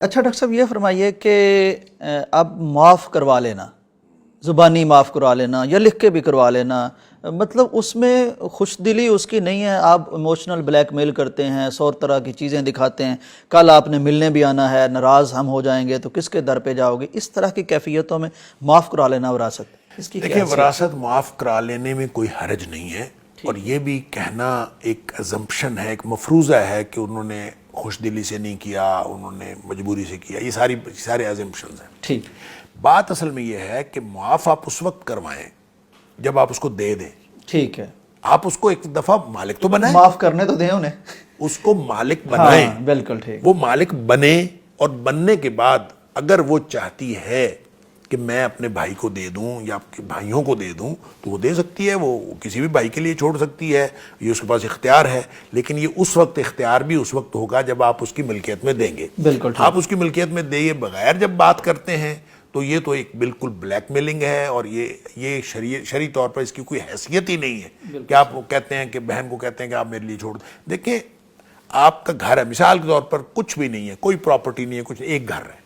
اچھا ڈاکٹر صاحب یہ فرمائیے کہ اب معاف کروا لینا، زبانی معاف کروا لینا یا لکھ کے بھی کروا لینا، مطلب اس میں خوش دلی اس کی نہیں ہے، آپ ایموشنل بلیک میل کرتے ہیں، 100 طرح کی چیزیں دکھاتے ہیں، کل آپ نے ملنے بھی آنا ہے، ناراض ہم ہو جائیں گے تو کس کے در پہ جاؤ گے، اس طرح کی کیفیتوں میں معاف کروا لینا وراثت، اس کی دیکھیں وراثت معاف کرا لینے میں کوئی حرج نہیں ہے، اور یہ بھی کہنا ایک ازمپشن ہے، ایک مفروضہ ہے کہ انہوں نے خوش دلی سے نہیں کیا، انہوں نے مجبوری سے کیا، یہ سارے ازمپشنز ہیں۔ ٹھیک، بات اصل میں یہ ہے کہ معاف آپ اس وقت کروائیں جب آپ اس کو دے دیں۔ ٹھیک ہے، آپ اس کو ایک دفعہ مالک تو بنائیں، معاف کرنے تو دیں انہیں، اس کو مالک بنائیں، ہاں بالکل ٹھیک، وہ مالک بنے، اور بننے کے بعد اگر وہ چاہتی ہے کہ میں اپنے بھائی کو دے دوں یا آپ کے بھائیوں کو دے دوں تو وہ دے سکتی ہے، وہ کسی بھی بھائی کے لیے چھوڑ سکتی ہے، یہ اس کے پاس اختیار ہے، لیکن یہ اس وقت اختیار بھی اس وقت ہوگا جب آپ اس کی ملکیت میں دیں گے۔ بالکل ٹھیک، آپ اس کی ملکیت میں دیے بغیر جب بات کرتے ہیں تو یہ تو ایک بالکل بلیک میلنگ ہے، اور یہ شرعی طور پر اس کی کوئی حیثیت ہی نہیں ہے کہ آپ کہتے ہیں کہ بہن کو کہتے ہیں کہ آپ میرے لیے چھوڑ دیں۔ دیکھیں آپ کا گھر ہے، مثال کے طور پر کچھ بھی نہیں ہے، کوئی پراپرٹی نہیں ہے، کچھ ایک گھر ہے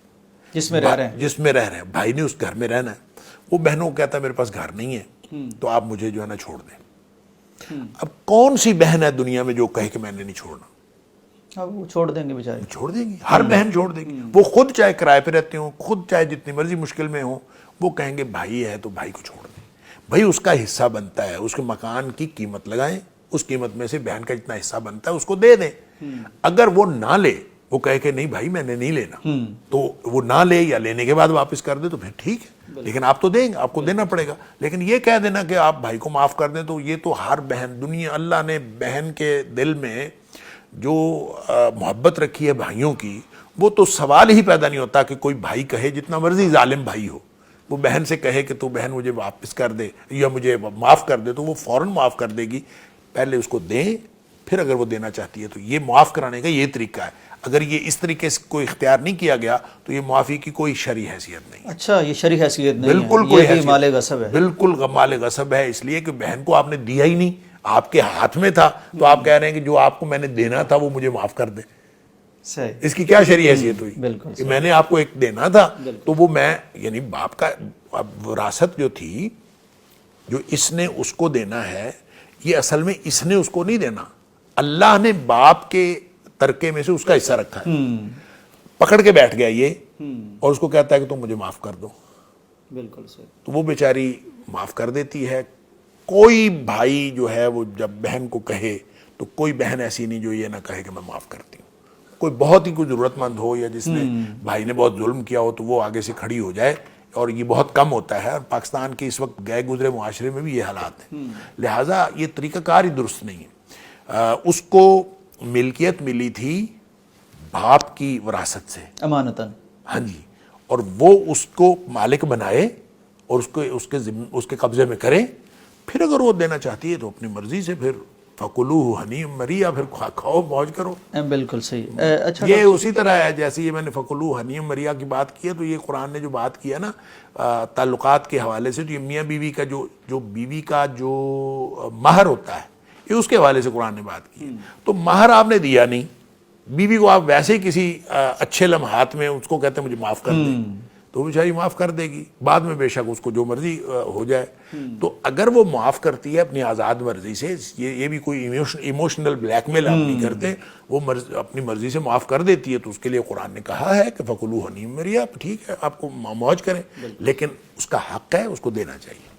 جس میں رہ رہے ہیں، جس میں رہ رہے ہیں، بھائی نے اس گھر میں رہنا ہے، وہ بہنوں کو کہتا ہے میرے پاس گھر نہیں ہے تو آپ مجھے جو ہے نا چھوڑ دیں۔ اب کون سی بہن ہے دنیا میں جو کہے کہ میں نے نہیں چھوڑنا؟ اب وہ چھوڑ دیں گے بیچارے، چھوڑ دیں گی، ہر بہن چھوڑ دے گی، وہ خود چاہے کرائے پہ رہتے ہوں، خود چاہے جتنی مرضی مشکل میں ہوں، وہ کہیں گے بھائی ہے تو بھائی کو چھوڑ دیں، بھائی اس کا حصہ بنتا ہے، اس کے مکان کی قیمت لگائیں، اس قیمت میں سے بہن کا جتنا حصہ بنتا ہے اس کو دے دیں۔ اگر وہ نہ لے، وہ کہے کہ نہیں بھائی میں نے نہیں لینا، تو وہ نہ لے یا لینے کے بعد واپس کر دے تو پھر ٹھیک ہے، لیکن آپ تو دیں گے، آپ کو دینا پڑے گا۔ لیکن یہ کہہ دینا کہ آپ بھائی کو معاف کر دیں، تو یہ تو ہر بہن، دنیا اللہ نے بہن کے دل میں جو محبت رکھی ہے بھائیوں کی، وہ تو سوال ہی پیدا نہیں ہوتا کہ کوئی بھائی کہے جتنا مرضی ظالم بھائی ہو، وہ بہن سے کہے کہ تو بہن مجھے واپس کر دے یا مجھے معاف کر دے، تو وہ فوراً معاف کر دے گی۔ پہلے اس کو دیں، پھر اگر وہ دینا چاہتی ہے تو یہ معاف کرانے کا یہ طریقہ ہے۔ اگر یہ اس طریقے سے کوئی اختیار نہیں کیا گیا تو یہ معافی کی کوئی شرعی حیثیت نہیں ہے، اچھا یہ شرعی حیثیت نہیں ہے، بالکل کوئی یہ بھی حیثیت، مال غصب ہے، بالکل مال غصب ہے، اس لیے کہ بہن کو آپ نے دیا ہی نہیں، آپ کے ہاتھ میں تھا، تو آپ کہہ رہے ہیں کہ جو آپ کو میں نے دینا تھا وہ مجھے معاف کر دے۔ صحیح، اس کی کیا شرعی حیثیت ہوئی بالکل کہ میں نے آپ کو ایک دینا تھا تو وہ میں، یعنی باپ کا اب وراثت جو تھی، جو اس نے اس کو دینا ہے، یہ اصل میں اس نے اس کو نہیں دینا، اللہ نے باپ کے ترکے میں سے اس کا حصہ رکھا ہے، پکڑ کے بیٹھ گیا یہ، اور اس کو کہتا ہے کہ تم مجھے معاف کر دو، بالکل صحیح، تو وہ بیچاری معاف کر دیتی ہے۔ کوئی بھائی جو ہے وہ جب بہن کو کہے تو کوئی بہن ایسی نہیں جو یہ نہ کہے کہ میں معاف کرتی ہوں، کوئی بہت ہی کوئی ضرورت مند ہو یا جس نے بھائی نے بہت ظلم کیا ہو تو وہ آگے سے کھڑی ہو جائے، اور یہ بہت کم ہوتا ہے، اور پاکستان کے اس وقت گئے گزرے معاشرے میں بھی یہ حالات ہیں، لہٰذا یہ طریقہ کار ہی درست نہیں ہے۔ اس کو ملکیت ملی تھی باپ کی وراثت سے امانتاً، ہاں جی، اور وہ اس کو مالک بنائے اور اس کے قبضے میں کرے، پھر اگر وہ دینا چاہتی ہے تو اپنی مرضی سے، پھر فَكُلُوهُ هَنِيًّا مَرِيًّا، پھر کھاؤ موج کرو۔ بالکل صحیح، اچھا یہ اسی طرح ہے جیسے یہ میں نے فَكُلُوهُ هَنِيًّا مَرِيًّا کی بات کی ہے، تو یہ قرآن نے جو بات کی ہے نا تعلقات کے حوالے سے، تو یہ میاں بیوی کا جو بیوی کا جو مہر ہوتا ہے، یہ اس کے حوالے سے قرآن نے بات کی ہے۔ تو مہر آپ نے دیا نہیں، بیوی کو آپ ویسے ہی کسی اچھے لمحات میں اس کو کہتے ہیں مجھے معاف کر دیں، تو وہ بیچاری معاف کر دے گی، بعد میں بے شک اس کو جو مرضی ہو جائے۔ تو اگر وہ معاف کرتی ہے اپنی آزاد مرضی سے، یہ بھی کوئی ایموشنل بلیک میل آپ نہیں کرتے، وہ اپنی مرضی سے معاف کر دیتی ہے، تو اس کے لیے قرآن نے کہا ہے کہ فَكُلُوهُ هَنِيًّا مَرِيًّا، ٹھیک ہے آپ کو موج کریں، لیکن اس کا حق ہے، اس کو دینا چاہیے۔